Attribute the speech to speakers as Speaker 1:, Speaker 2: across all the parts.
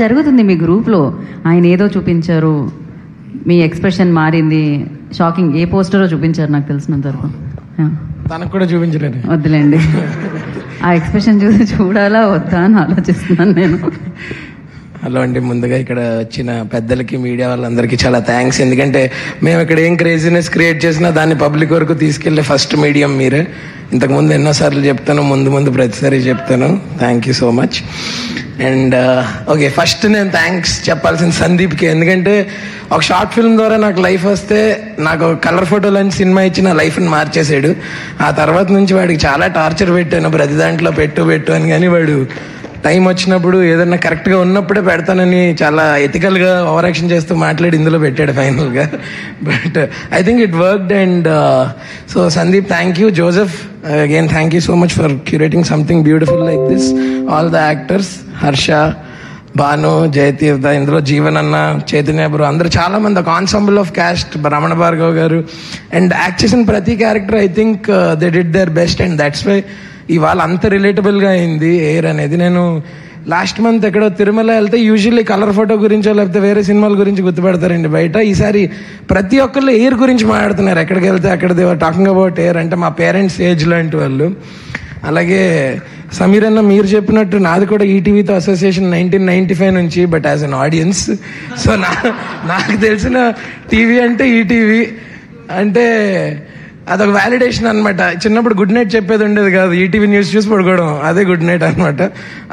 Speaker 1: జరుగుతుంది మీ గ్రూప్లో. ఆయన ఏదో చూపించారు, మీ ఎక్స్ప్రెషన్ మారింది, షాకింగ్. ఏ పోస్టరో చూపించారు నాకు తెలిసినంత వరకు.
Speaker 2: తనకు కూడా చూపించలేదు.
Speaker 1: వద్దులేండి, ఆ ఎక్స్ప్రెషన్ చూసి చూడాలా వద్దా అని ఆలోచిస్తున్నాను నేను.
Speaker 2: హలో అండి, ముందుగా ఇక్కడ వచ్చిన పెద్దలకి, మీడియా వాళ్ళందరికీ చాలా థ్యాంక్స్. ఎందుకంటే మేము ఇక్కడ ఏం క్రేజీనెస్ క్రియేట్ చేసినా దాన్ని పబ్లిక్ వరకు తీసుకెళ్లే ఫస్ట్ మీడియం మీరే. ఇంతకుముందు ఎన్నోసార్లు చెప్తాను, ముందు ప్రతిసారి చెప్తాను. Thank you so much. And okay, first నేను థ్యాంక్స్ చెప్పాల్సిన సందీప్కి. ఎందుకంటే ఒక షార్ట్ ఫిల్మ్ ద్వారా నాకు లైఫ్ వస్తే, నాకు కలర్ ఫోటోలు అని సినిమా ఇచ్చి నా లైఫ్ని మార్చేసాడు. ఆ తర్వాత నుంచి వాడికి చాలా టార్చర్ పెట్టాను, ప్రతి దాంట్లో పెట్టు అని. కానీ వాడు టైం వచ్చినప్పుడు ఏదన్నా కరెక్ట్గా ఉన్నప్పుడే పెడతానని చాలా ఎథికల్గా ఓవర్ యాక్షన్ చేస్తూ మాట్లాడి ఇందులో పెట్టాడు ఫైనల్గా. But I think it worked. And so Sandeep, thank you. Joseph, again thank you so much for curating something beautiful like this. All the actors, Harsha, Bhanu, Jayathirtha, ఇందులో జీవన్ అన్న, చైతన్య బ్రో, అందరూ చాలా మంది, ఒక ensemble of cast, Ramana Bhargav గారు. అండ్ యాక్ట్ చేసిన ప్రతి character I think they did their best. And that's why ఇవాళ అంత రిలేటబుల్గా అయింది ఎయిర్ అనేది. నేను లాస్ట్ మంత్ ఎక్కడో తిరుమల వెళ్తే యూజువల్లీ కలర్ ఫోటో గురించో లేకపోతే వేరే సినిమాల గురించి గుర్తుపెడతారండి బయట. ఈసారి ప్రతి ఒక్కళ్ళు ఎయిర్ గురించి మాట్లాడుతున్నారు. ఎక్కడికి వెళ్తే అక్కడ దేవర్ టాకింగ్ అబౌట్ ఎయిర్. అంటే మా పేరెంట్స్ ఏజ్ లాంటి వాళ్ళు. అలాగే సమీర్ అన్న, మీరు చెప్పినట్టు నాది కూడా ఈటీవీతో అసోసియేషన్ 1995 నుంచి, but as an audience. So నాకు తెలిసిన టీవీ అంటే ఈటీవీ. అంటే అదొక వ్యాలిడేషన్ అనమాట. చిన్నప్పుడు గుడ్ నైట్ చెప్పేది ఉండేది కాదు, ఈటీవీ న్యూస్ చూసి పడుకోవడం, అదే గుడ్ నైట్ అనమాట.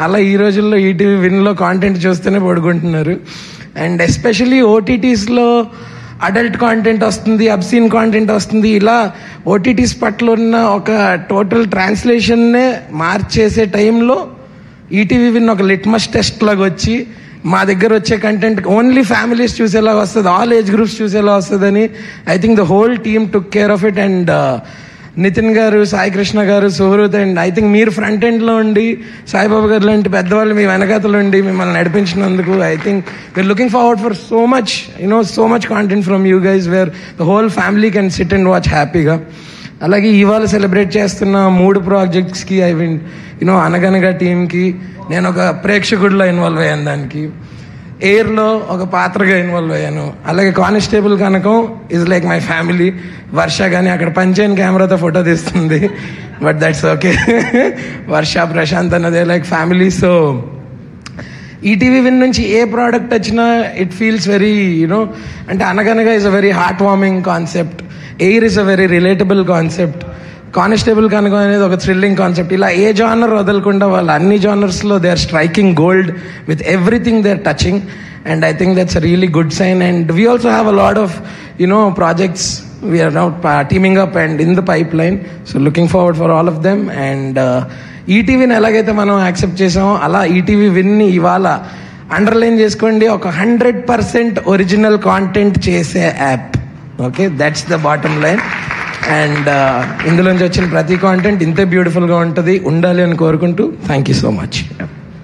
Speaker 2: అలా ఈ రోజుల్లో ఈటీవీ విన్లో కాంటెంట్ చూస్తేనే పడుకుంటున్నారు. అండ్ ఎస్పెషలీ ఓటీటీస్లో అడల్ట్ కాంటెంట్ వస్తుంది, అబ్సీన్ కాంటెంట్ వస్తుంది. ఇలా ఓటీటీస్ పట్ల ఉన్న ఒక టోటల్ ట్రాన్స్లేషన్నే మార్చేసే టైంలో ఈటీవీ విన్ ఒక లిట్మస్ టెస్ట్ లాగా వచ్చి మా దగ్గర వచ్చే కంటెంట్ ఓన్లీ ఫ్యామిలీస్ చూసేలా వస్తుంది, ఆల్ ఏజ్ గ్రూప్స్ చూసేలా వస్తుందని I think the whole team took care of it. And Nitin గారు, సాయి కృష్ణ గారు, సుహృత్, అండ్ ఐ థింక్ మీరు ఫ్రంట్ ఎండ్లో ఉండి, సాయిబాబా గారు లాంటి పెద్దవాళ్ళు మీ వెనకాతలు ఉండి మిమ్మల్ని నడిపించినందుకు I think we're looking forward for so much, so much content from you guys where the whole family can sit and watch హ్యాపీగా. అలాగే ఇవాళ సెలబ్రేట్ చేస్తున్న 3 ప్రాజెక్ట్స్కి, ఐ మీన్ అనగనగా టీమ్కి నేను ఒక ప్రేక్షకుడిలో ఇన్వాల్వ్ అయ్యాను. దానికి ఎయిర్లో ఒక పాత్రగా ఇన్వాల్వ్ అయ్యాను. అలాగే constable Kanakam is like my family. Varsha కానీ అక్కడ పంచైన కెమెరాతో ఫోటో తీస్తుంది, but that's okay. Varsha, Prashanth అన్నదే like family. So ETV Win నుంచి ఏ ప్రోడక్ట్ వచ్చినా ఇట్ ఫీల్స్ వెరీ అంటే Anaganaga is a very heart warming concept, air is a very relatable concept, constable కనుక అనేది ఒక థ్రిల్లింగ్ కాన్సెప్ట్. ఇలా ఏ జానర్ వదలకుండా వాళ్ళు అన్ని జానర్స్లో they are striking gold with everything they are touching. And I think that's a really good sign. And we also have a lot of projects we're now teaming up and in the pipeline. So looking forward for all of them. And ఈటీవీని ఎలాగైతే మనం accept చేసామో అలా ETV విన్ని ఇవాళ underline చేసుకోండి, ఒక 100% original content చేసే app. Okay, that's the bottom line. And ఇందులోంచి వచ్చిన ప్రతి కాంటెంట్ ఇంతే బ్యూటిఫుల్గా ఉంటుంది, ఉండాలి అని కోరుకుంటూ thank you so much.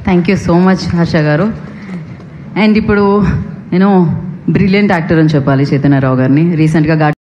Speaker 1: Thank you so much Harsha గారు. అండ్ ఇప్పుడు నేను బ్రిలియంట్ యాక్టర్ అని చెప్పాలి చైతన్యరావు గారిని. రీసెంట్గా